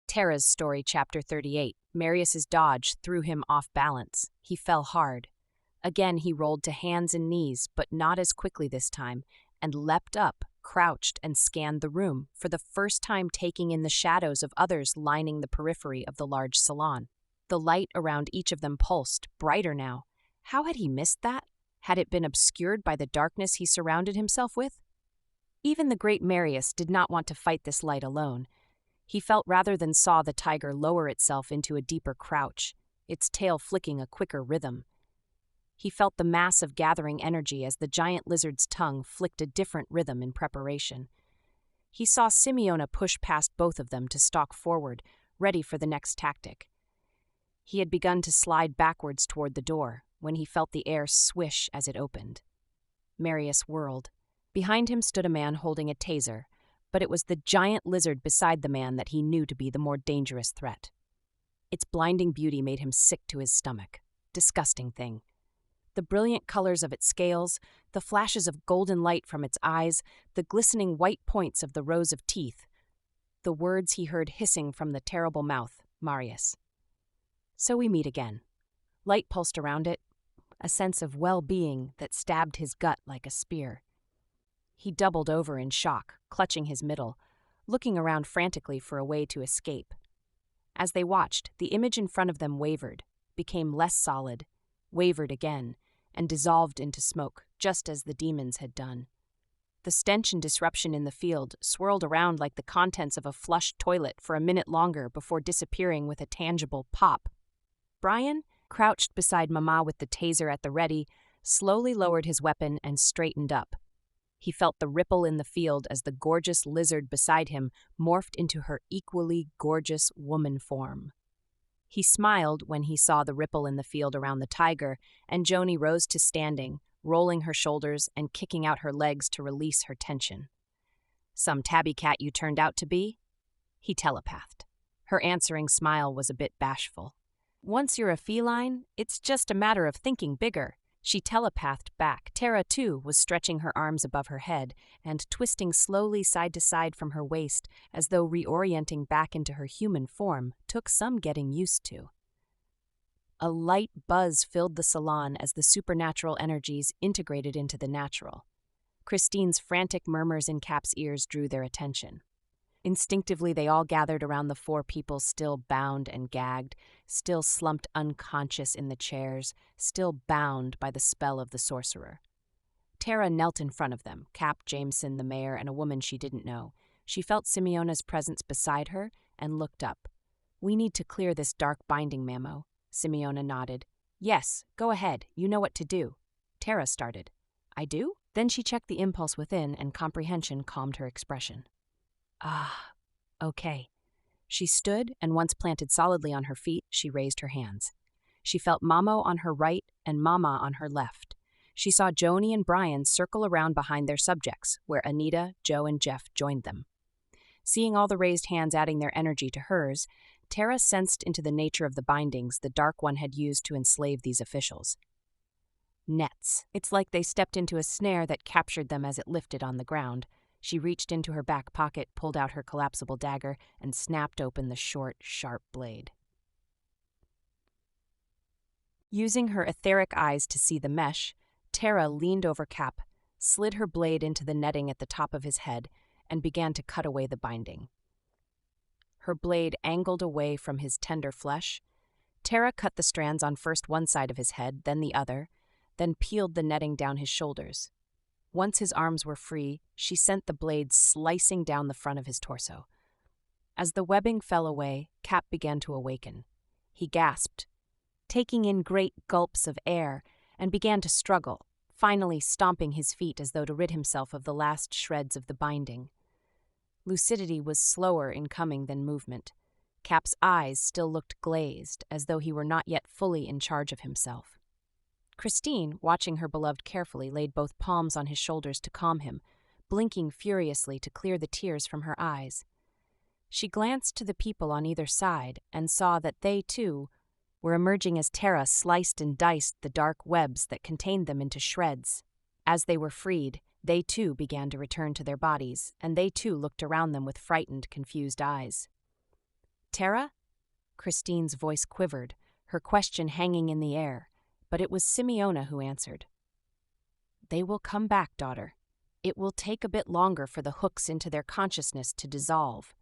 Terra's story, Chapter 38. Marius's dodge threw him off balance. He fell hard. Again he rolled to hands and knees, but not as quickly this time, and leapt up, crouched, and scanned the room, for the first time taking in the shadows of others lining the periphery of the large salon. The light around each of them pulsed, brighter now. How had he missed that? Had it been obscured by the darkness he surrounded himself with? Even the great Marius did not want to fight this light alone. He felt rather than saw the tiger lower itself into a deeper crouch, its tail flicking a quicker rhythm. He felt the mass of gathering energy as the giant lizard's tongue flicked a different rhythm in preparation. He saw Simeona push past both of them to stalk forward, ready for the next tactic. He had begun to slide backwards toward the door, when he felt the air swish as it opened. Marius whirled. Behind him stood a man holding a taser, but it was the giant lizard beside the man that he knew to be the more dangerous threat. Its blinding beauty made him sick to his stomach. Disgusting thing. The brilliant colors of its scales, the flashes of golden light from its eyes, the glistening white points of the rows of teeth. The words he heard hissing from the terrible mouth, Marius. So we meet again. Light pulsed around it, a sense of well-being that stabbed his gut like a spear. He doubled over in shock, clutching his middle, looking around frantically for a way to escape. As they watched, the image in front of them wavered, became less solid, wavered again, and dissolved into smoke, just as the demons had done. The stench and disruption in the field swirled around like the contents of a flushed toilet for a minute longer before disappearing with a tangible pop. Brian, crouched beside Mama with the taser at the ready, slowly lowered his weapon and straightened up. He felt the ripple in the field as the gorgeous lizard beside him morphed into her equally gorgeous woman form. He smiled when he saw the ripple in the field around the tiger, and Joni rose to standing, rolling her shoulders and kicking out her legs to release her tension. "Some tabby cat you turned out to be?" He telepathed. Her answering smile was a bit bashful. "Once you're a feline, it's just a matter of thinking bigger." She telepathed back. Terra, too, was stretching her arms above her head and twisting slowly side to side from her waist, as though reorienting back into her human form took some getting used to. A light buzz filled the salon as the supernatural energies integrated into the natural. Christine's frantic murmurs in Cap's ears drew their attention. Instinctively, they all gathered around the four people still bound and gagged, still slumped unconscious in the chairs, still bound by the spell of the sorcerer. Terra knelt in front of them, Cap, Jameson, the mayor, and a woman she didn't know. She felt Simeona's presence beside her and looked up. "We need to clear this dark binding, Mamo." Simeona nodded. "Yes, go ahead. You know what to do." Terra started. "I do?" Then she checked the impulse within, and comprehension calmed her expression. "Ah, okay." She stood, and once planted solidly on her feet, she raised her hands. She felt Mamo on her right and Mama on her left. She saw Joni and Brian circle around behind their subjects, where Anita, Joe, and Jeff joined them. Seeing all the raised hands adding their energy to hers, Terra sensed into the nature of the bindings the Dark One had used to enslave these officials. Nets. It's like they stepped into a snare that captured them as it lifted on the ground. She reached into her back pocket, pulled out her collapsible dagger, and snapped open the short, sharp blade. Using her etheric eyes to see the mesh, Terra leaned over Cap, slid her blade into the netting at the top of his head, and began to cut away the binding. Her blade angled away from his tender flesh. Terra cut the strands on first one side of his head, then the other, then peeled the netting down his shoulders. Once his arms were free, she sent the blade slicing down the front of his torso. As the webbing fell away, Cap began to awaken. He gasped, taking in great gulps of air, and began to struggle, finally stomping his feet as though to rid himself of the last shreds of the binding. Lucidity was slower in coming than movement. Cap's eyes still looked glazed, as though he were not yet fully in charge of himself. Christine, watching her beloved carefully, laid both palms on his shoulders to calm him, blinking furiously to clear the tears from her eyes. She glanced to the people on either side and saw that they, too, were emerging as Terra sliced and diced the dark webs that contained them into shreds. As they were freed, they too began to return to their bodies, and they too looked around them with frightened, confused eyes. Terra? Christine's voice quivered, her question hanging in the air, but it was Simeona who answered. They will come back, daughter. It will take a bit longer for the hooks into their consciousness to dissolve,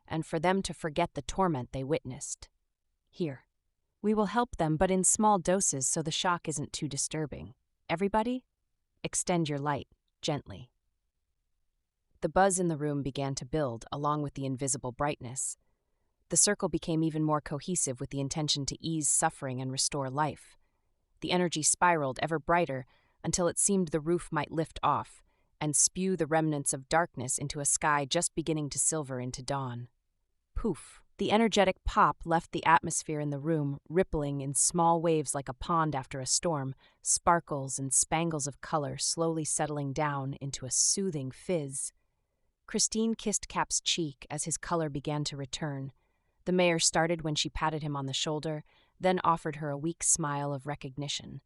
and for them to forget the torment they witnessed. Here. We will help them, but in small doses so the shock isn't too disturbing. Everybody, extend your light, gently. The buzz in the room began to build, along with the invisible brightness. The circle became even more cohesive with the intention to ease suffering and restore life. The energy spiraled ever brighter until it seemed the roof might lift off and spew the remnants of darkness into a sky just beginning to silver into dawn. Poof! The energetic pop left the atmosphere in the room, rippling in small waves like a pond after a storm, sparkles and spangles of color slowly settling down into a soothing fizz. Christine kissed Cap's cheek as his color began to return. The mayor started when she patted him on the shoulder, then offered her a weak smile of recognition.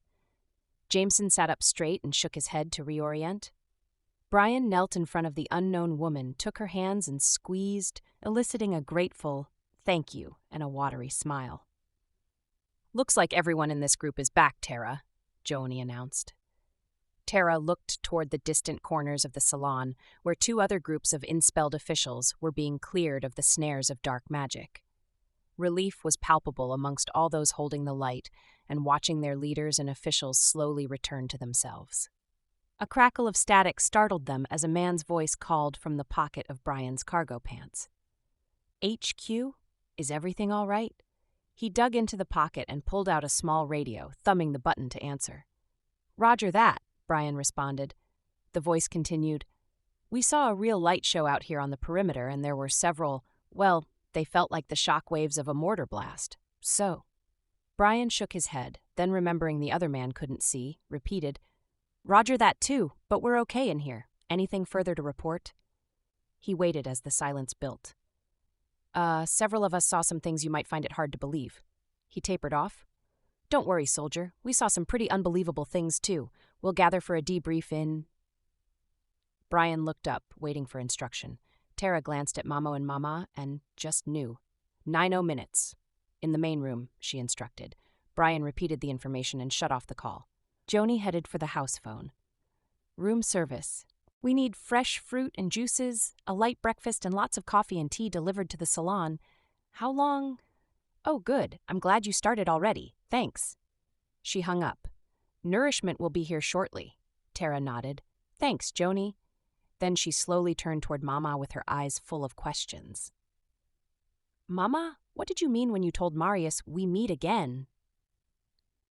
Jameson sat up straight and shook his head to reorient. Brian knelt in front of the unknown woman, took her hands and squeezed, eliciting a grateful thank you and a watery smile. Looks like everyone in this group is back, Terra, Joni announced. Terra looked toward the distant corners of the salon, where two other groups of inspelled officials were being cleared of the snares of dark magic. Relief was palpable amongst all those holding the light and watching their leaders and officials slowly return to themselves. A crackle of static startled them as a man's voice called from the pocket of Brian's cargo pants. HQ? Is everything all right? He dug into the pocket and pulled out a small radio, thumbing the button to answer. Roger that, Brian responded. The voice continued, We saw a real light show out here on the perimeter, and there were several, well, they felt like the shock waves of a mortar blast. So. Brian shook his head, then remembering the other man couldn't see, repeated, Roger that too, but we're okay in here. Anything further to report? He waited as the silence built. Several of us saw some things you might find it hard to believe. He tapered off. Don't worry, soldier. We saw some pretty unbelievable things too. We'll gather for a debrief in... Brian looked up, waiting for instruction. Terra glanced at Mamo and Mama and just knew. 90 minutes. In the main room, she instructed. Brian repeated the information and shut off the call. Joni headed for the house phone. Room service. We need fresh fruit and juices, a light breakfast, and lots of coffee and tea delivered to the salon. How long? Oh, good. I'm glad you started already. Thanks. She hung up. Nourishment will be here shortly. Terra nodded. Thanks, Joni. Then she slowly turned toward Mama with her eyes full of questions. Mama, what did you mean when you told Marius we meet again?